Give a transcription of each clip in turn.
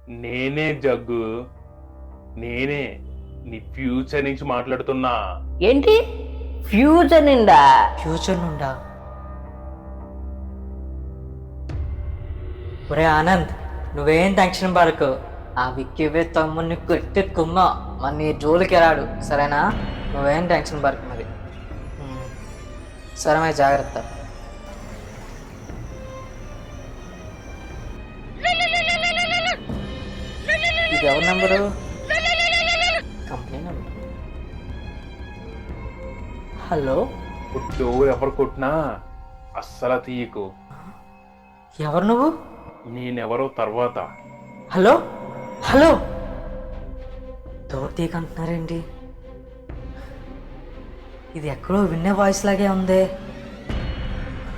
నేనే జగ్గు. నేనే నీ ఫ్యూచర్ నుంచి మాట్లాడుతున్నా. ఏంటి ఫ్యూచర్ నిండా? ఫ్యూచర్ నుండా? ఒరే ఆనంద్, నువ్వేం టెన్షన్ పడకు. ఆ విక్కివే తమ్ముడిని కొట్టి కుమ్మ మన నీ జోలికి రాడు, సరేనా? నువ్వేం టెన్షన్ పడకు మరి. సరే మరి, జాగ్రత్త. ఇది ఎవరి number? Company number. Hello, door ఎవరు కొట్టినా అస్సలు తీయకు. ఎవరు నువ్వు? నేనెవరో తర్వాత. హలో హలో, తోటీకి అంటున్నారేంటి? ఇది ఎక్కడో విన్నే వాయిస్ లాగే ఉంది.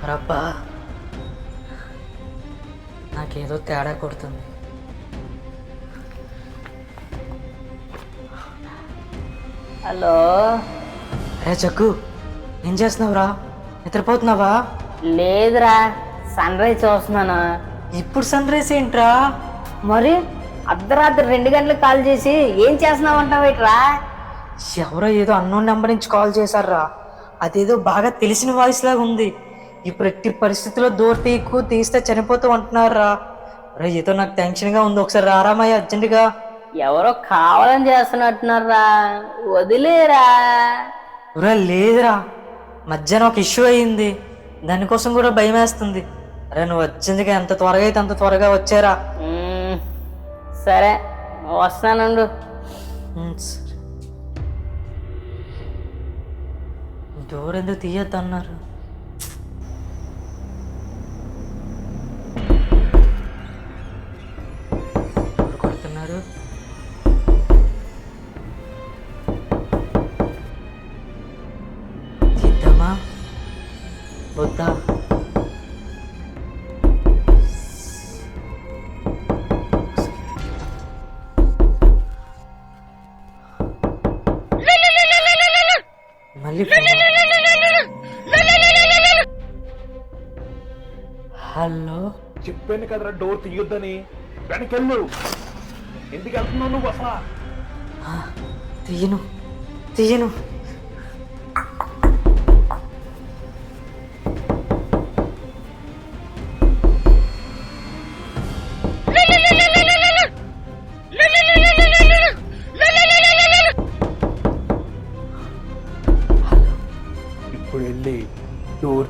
రబ్బా, నాకేదో తేడా కొడుతుంది. హలో, అరే జగ్గు, ఏం చేస్తున్నావురా? నిద్రపోతున్నావా? లేదురా, సన్ రైజ్ చూస్తున్నాను. ఇప్పుడు సన్ రైజ్ ఏంట్రా? మరి అర్ధరాత్రి 2 గంటలకు కాల్ చేసి ఏం చేస్తున్నావు అంటావేట్రా? ఎవరో ఏదో అన్నోన్ నెంబర్ నుంచి కాల్ చేశారా. అదేదో బాగా తెలిసిన వాయిస్ లాగా ఉంది. ఇప్పుడు ఎట్టి పరిస్థితుల్లో డోర్ తీస్తే చనిపోతూ అంటున్నారా. అరే ఏదో నాకు టెన్షన్గా ఉంది, ఒకసారి రారామయ్య అర్జెంటుగా. ఎవరో కావాలని చేస్తున్నట్టున్నారా, వదిలేరా. ఒరే లేదురా, మధ్యాహ్నం ఒక ఇష్యూ అయ్యింది, దానికోసం కూడా భయం వేస్తుంది. అరే నువ్వు అర్జెంటుగా ఎంత త్వరగా అయితే అంత త్వరగా వచ్చారా. సరే వస్తానండు. డోర్ ఎందుకు తీయద్దు అన్నారు? కొడుతున్నారు. తీద్దామా వద్దా? మళ్ళీ హలో, చెప్పాను కదరా డోర్ తీయొద్దని. వెనకెళ్ళు. ఎందుకు వెళ్తున్నావు నువ్వు అసలు? తీయను తీయను. ఇప్పుడు వెళ్ళి డోర్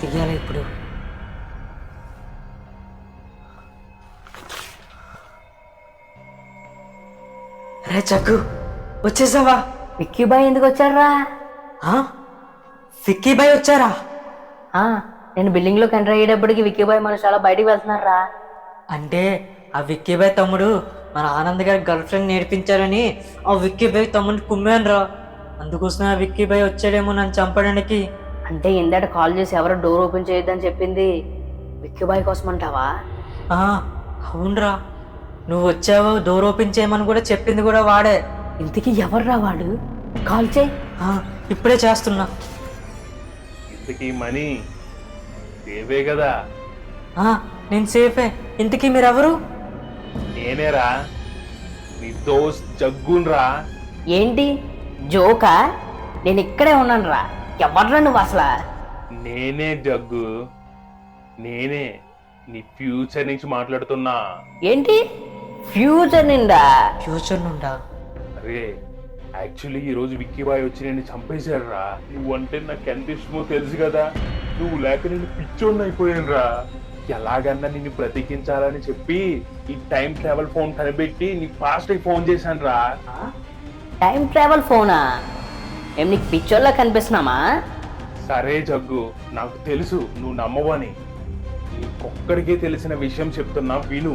తీయాలి ఇప్పుడు. రే చక్కు, వచ్చేసావా? విక్కీ బాయ్ ఎందుకు వచ్చారా? విక్కీ బాయ్ వచ్చారా? నేను బిల్డింగ్ లోకి ఎంటర్ అయ్యేటప్పటికి విక్కీ బాయ్ మన చాలా బయటికి వెళ్తున్నారా. అంటే ఆ విక్కీ బాయ్ తమ్ముడు మన ఆనంద్ గారి గర్ల్ ఫ్రెండ్ నేర్పించారని ఆ విక్కీ బాయ్ తమ్ముడిని కుమ్మాను రా. అందుకోసం ఆ విక్కీ బాయ్ వచ్చాడేమో నన్ను చంపడానికి. అంటే ఇందాక కాల్ చేసి ఎవరో డోర్ ఓపెన్ చేయొద్దని చెప్పింది విక్కీ బాయ్ కోసం అంటావా? అవునరా, నువ్వు వచ్చావు డోర్ ఓపెన్ చేయమని కూడా చెప్పింది కూడా వాడే. ఇంతకీ ఎవర్రా వాడు? కాల్ చేయి. ఇప్పుడే చేస్తున్నా. ఇంతకీ మనీ సేవే కదా? నేను సేఫే. ఇంతకీ మీరెవరు? నేనేరా, నీ దోస్త్ జగ్గున్రా. ఏంటి జోకా? నేను ఇక్కడే ఉన్నాను రా. ఎవర్రా నువ్వు అసలు? నేనే జగ్గు. నేనే నీ ఫ్యూచర్ నుంచి మాట్లాడుతున్నా. ఏంటి ఫ్యూచర్ నిండా? ఫ్యూచర్ నుండా? అరే యాక్చువల్లీ ఈరోజు విక్కీ బాయ్ వచ్చి నేను చంపేశాడు రా. నువ్వంటే నాకు ఎంత ఇష్టమో తెలుసు కదా. నువ్వు లేక నేను పిచ్చోడిని అయిపోయాను రా. ఎలాగన్నా నిన్ను బ్రతికించాలని చెప్పి ఈ టైం ట్రావెల్ ఫోన్ కనిపెట్టి నీకు ఫాస్ట్ ఫోన్ చేశాను రా. టైం ట్రావెల్ ఫోనా? ఏం నీకు పిచ్చోళ్ళ కనిపిస్తున్నామా? సరే జగ్గు, నాకు తెలుసు నువ్వు నమ్మవని. నీకొక్కడికే తెలిసిన విషయం చెప్తున్నా విను.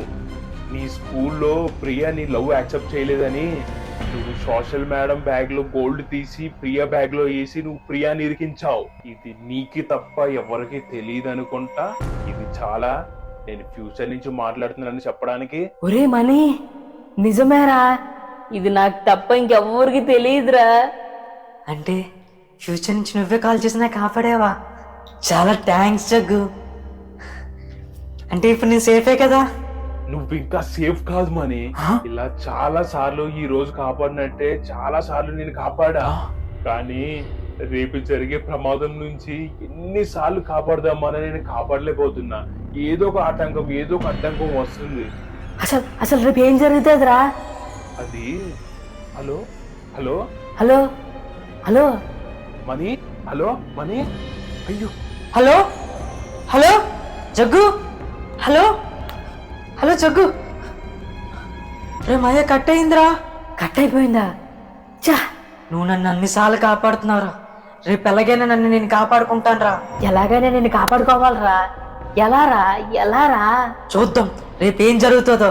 నీ స్కూల్లో ప్రియా నీ లవ్ యాక్సెప్ట్ చేయలేదని నువ్వు సోషల్ మేడం బ్యాగ్ లో గోల్డ్ తీసి ప్రియా బ్యాగ్ లో వేసి నువ్వు ప్రియాని ఇరికించావు. ఇది నీకి తప్ప ఎవరికి తెలియదు అనుకుంటా. ఇది చాలా నేను ఫ్యూచర్ నుంచి మాట్లాడుతున్నానని చెప్పడానికి. ఒరే మనీ, నిజమేరా? ఇది నాకు తప్ప ఇంకెవ్వరికి తెలియదురా. అంటే ఫ్యూచర్ నుంచి నువ్వే కాల్ చేసి నాకు కాపాడావా? చాలా థ్యాంక్స్ జగ్గు. అంటే ఇప్పుడు నేను సేఫే కదా? నువ్వు ఇంకా సేఫ్ కాదు మని. ఇలా చాలా సార్లు ఈ రోజు కాపాడినట్టే చాలా సార్లు నేను కాపాడా, కానీ రేపు జరిగే ప్రమాదం నుంచి ఎన్నిసార్లు కాపాడదామని నేను కాపాడలేకపోతున్నా. ఏదో ఒక అడ్డంకం వస్తుంది. అసలు రేపు ఏం జరుగుతుందిరా? అది hello hello hello hello Mani, hello Mani, అయ్యో hello hello Jaggu, hello hello Jaggu. రే మాయ కట్ అయిందిరా. కట్ అయిపోయిందా? చా, నువ్వు నన్ను అన్నిసార్లు కాపాడుతున్నావురా. రేపు ఎలాగైనా నన్ను నేను కాపాడుకుంటాను రా. ఎలాగైనా నేను కాపాడుకోవాలరా. ఎలారా? చూద్దాం రేపు ఏం జరుగుతుందో.